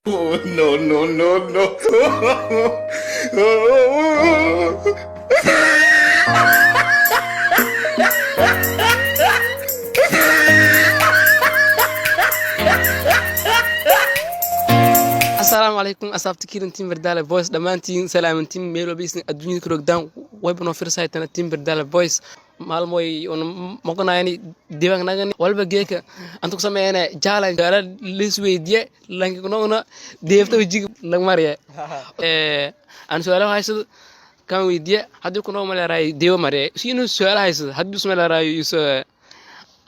Oh, no, no, no, no. السلام عليكم أصحابتي كيرن تيم بردالة فويس دمانتين سلامتين ميلو بيسن الدنيا كروكدان ويبنو فرسايتنا تيم بردالة فويس maalmoy on maqonayani diiwaan nagan walba geeka antu sameeyana jaalan gaara lisweydiye lankignoona deefta wajiga lag mariye aan su'aalaha haysto kan weydiye hadii ku noo maleeray deewa mariye siinu su'aalaha haysto hadii soo maleeray iso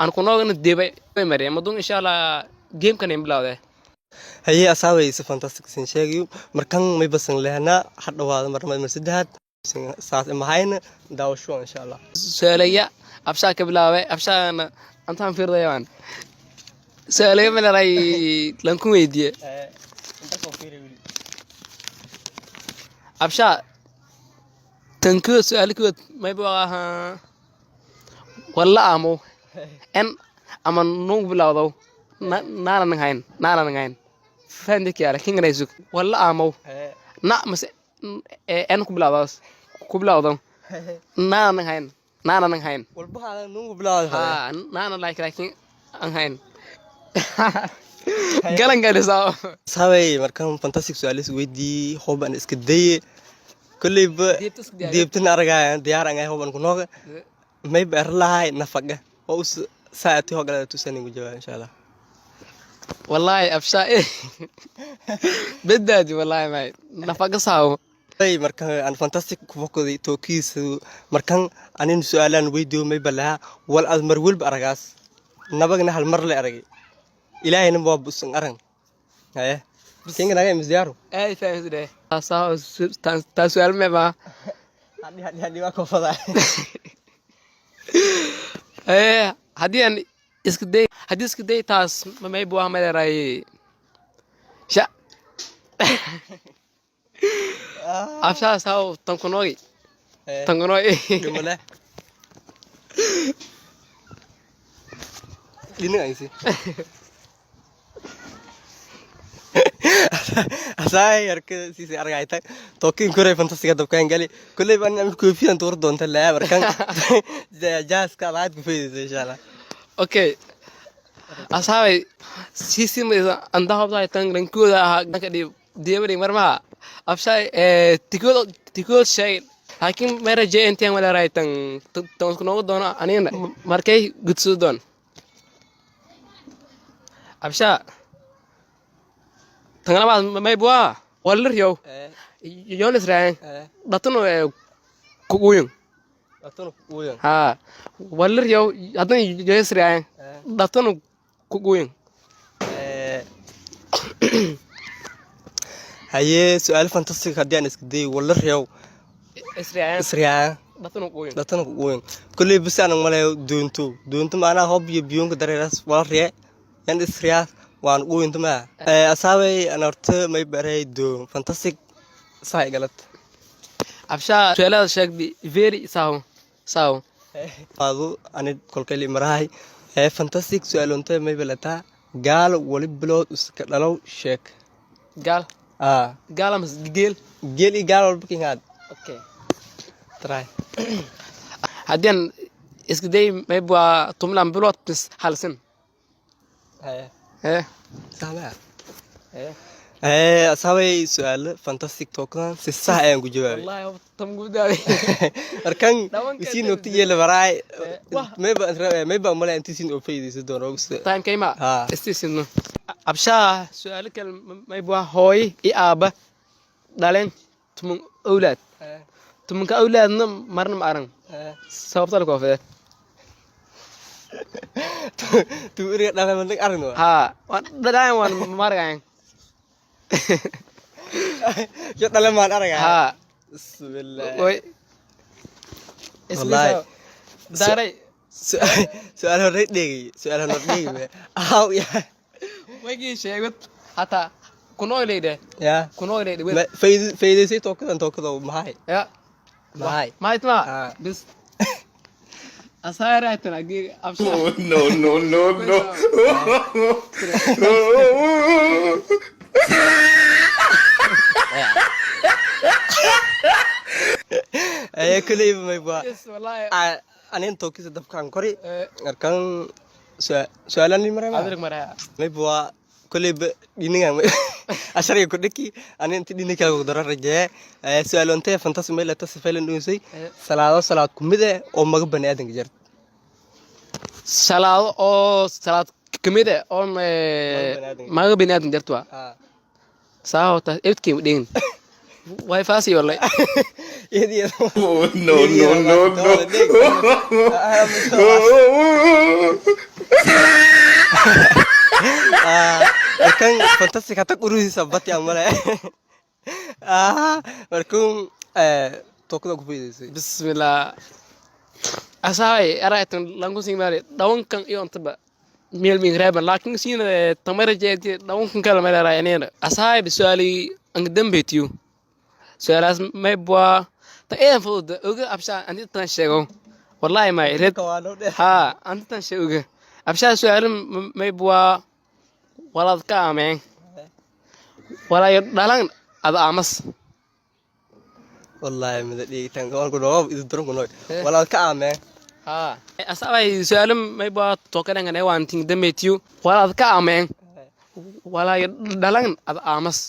aan ku noogana deebay mariye madun insha Allah game kan imlaawde haye asaaway si fantastic sin sheegayo markan may basan leena hadhawaada mar saddexaad saas mahayna daawasho insha Allah su'aalaya abshaa ka bilaaway abshaana antaan fiirdayaan su'aalaya maleeray lanku weydiye inta soo fiiray abshaa tanku su'aalkood may baa walla amo en ama nung bilawdo naalan hayn فهمتك يا لكن رئيسك ولا أمو نا مس أنا كبلاوس نانا نهين والبحر نو بلاد نانا لكن أنهين قالن ساو ساوي مركان فانتاستيك سؤال ويدي هوب أن إسكدية كل ديبتنا أرجع ديار أنجي هوب أن كنوع ما يبقى رلاي نفقة أو ساعتي هو قال تسني وجوا إن شاء الله والله أفشاء بدأت والله ما نفقة ساو أي مركان أنا فانتاستيك كفوكي توكيس مركان أنا سؤالان ويديو ما يبلها والأزمر ولب أرجاس نبغى هالمرة اللي أرجع إلهي نبغى بس نقرن هاي كين نجاي مزيارو أي فاهم ده ساو تسؤال ما با هدي ما كفدا إيه هدي إسكدي هدي إسكدي تاس ما يبغى ما يراي شا أفشا ساو تنكنوي جملة ini aja sih saya harus sisi arga itu tokin kure fantastik atau kain kali kulle ban ambil kopi yang turun don telah berkang jas kalat kopi itu insyaallah oke asal sisi anda harus ada tang rengku dah di dia beri marma afsha tikul shay lakin mera je enti yang malah tang kuno dona ani markai gutsu don absha tangana may buwa walir yow yonis rang datun kuguyung ha walir yow adan yonis rang datun kuguyung haye su'aal fantastic hadii aan isku day walir yow isriya datun kuguyung kulli bis aan malayo doonto maana hob iyo biyonka dareeras walir yan isriya waan ugu intama asaabay ana horta may baray do fantastic saay galad absha su'aalaha sheegdi very saw adu ani kolkali marahay fantastic su'aalonta may balata gaal wali bilood iska dhalow sheek gaal mas geel i gaal walba kingaad okay try hadian iskuday may bua tumlan bilood bis halsan سامع أسوي سؤال فانتاستيك توكان سساء يعني جواب والله تم قدامي أركان يصير نقطة يلا براي ما يبقى ملا أنت سين أوفي دي دون روكس تايم كيما استيسنو أبشا سؤالك ما يبغى هوي إيابة دالين تمن أولاد تمن كأولاد مرن مارن سبب تلقوا في tu riat dalam bentuk arang tu. Ha, dah wan marang. Jat dalam mana arang? Ha. Bismillah. Oi. Wallahi. Dari soal horret deh, soal horret deh. Aw ya. Wagi shegut hata kuno ile deh. Ya. Kuno ile deh. Faida sih toko mahai. Ya. Mahai. Mahai tu lah. Bis asara itu lagi absah. Oh, no, no, no, no. كلي ما يبغى yes والله أنا أنتو كيس دفكان كوري أركان سؤال اللي مرة أدرك مرة ما يبغى كلي ديني أشري كودكي أنا أنت ديني كلا قدرة رجع سؤال أنت فانتاسي ميل تصفيل النوسي صلاة كمدة أو ما قبل نادين جرت salaad kamid ah oo maga binaadin jartwa saawta edkii dhigin way faasi walay يدي Oh, no, no, no, no. كان فانتاسي كاتك أروي سبتي عمله مركون توكل كوبيدي bismillah asaay araytan langu simaare dawankan iyo antaba meel min reeban laakiin siina tamara jeeti dawankan kala meel arayneen asaay bisuali ang dambeetiyo sualaas may bua ta een fudud uga absha andi tan sheego wallahi may red ha andi tan sheego absha sual may bua walad ka ameen walay dhalan ada amas والله مدري تانغون كنوب إذا درون كنوب ولا كأمة ha asaay sual may bua tokan ngane wanting dambeetiyo walad ka ameen walay dhalan ada amas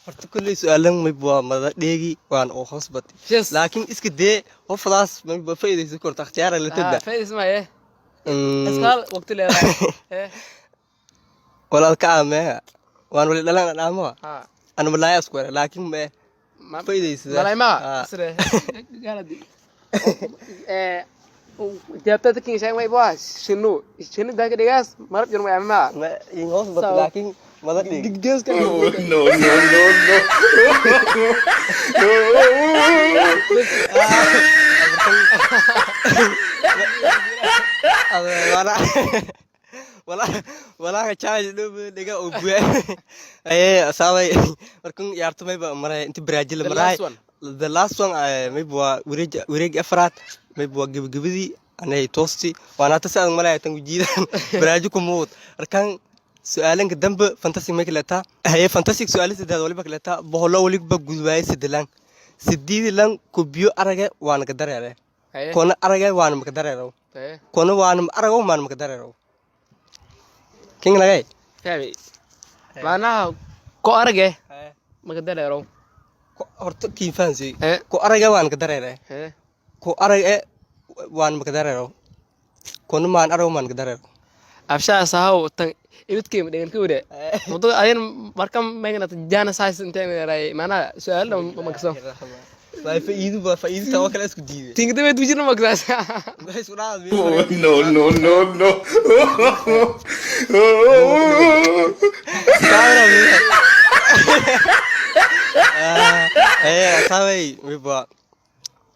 horta kulli su'aalan ma buu mada dheegi waan oo hoos batay laakiin iska dee oo fadaas ma faa'iideysan karto ikhtiyaar la tabda faa'iideys ma اسقال وقت اللي ولا الكعامة وأنا ولي لا أنا أنا ملاي أسكور لكن ما فايدة ملاي ما سره قال دي جابت كين شيء ما يبغى شنو ده كده جاس ما رب جرم يعمل ما ينقص بس لكن ما ذا دقيقة كان no ولا كشاي دو دقة أبوه إيه سامي مركون يارتو ما مرة أنت برازيل مرة the last one ما يبغى وريج أفراد ما يبغى جبدي أنا توستي وأنا تسأل مرة تنجيدا برازيل كموت أركان سؤالين قدام فانتاسي ما كلتا هي فانتاسي سؤال سيدا ولا بكلتا بهلا وليك بجوزواي سيدلان سيدلان كوبيو أرجع وأنا كدر عليه كون أرجع وأنا مقدر عليه كون وأنا أرجع وأنا مقدر عليه كين لقي فهمي معناها كو أرجع مقدر عليه هرت كيف فانسي كو أرجع وأنا كدر عليه كو أرجع وأنا مقدر عليه كون ما أنا أرجع وأنا مقدر عليه أفشى سهو ibidkii dhigan ku wada wado ayaan markan meegna jana size intee ray mana su'aal ma kaso faa'iido tawa kala isku diiday tingada way dujina ma kaso no sabay wiba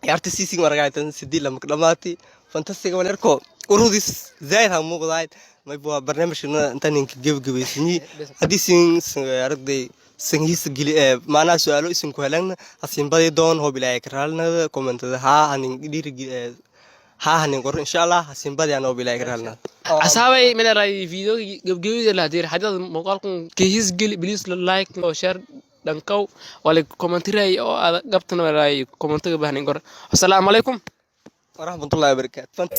yarti sisi maragaytan sidii lam dhamaati fantastic walerko urudis zaid ha muuqdayd ما يبغى برنامج إنه أنت نيجي جيب سني هذه سين أرد سين هي سجل معنا سؤاله اسم كهلنا هسين بدي دون هو بلاي كرالنا كومنت ها هنقدر ها هنقول إن شاء الله هسين بدي أنا بلاي كرالنا أصحابي من رأي فيديو جيب اللي هدير حاجة مقالكم كيس جل بليز لايك أو شير دنكو ولا كومنت رأي أو قبتنا رأي كومنت بهنقول السلام عليكم ورحمة الله وبركاته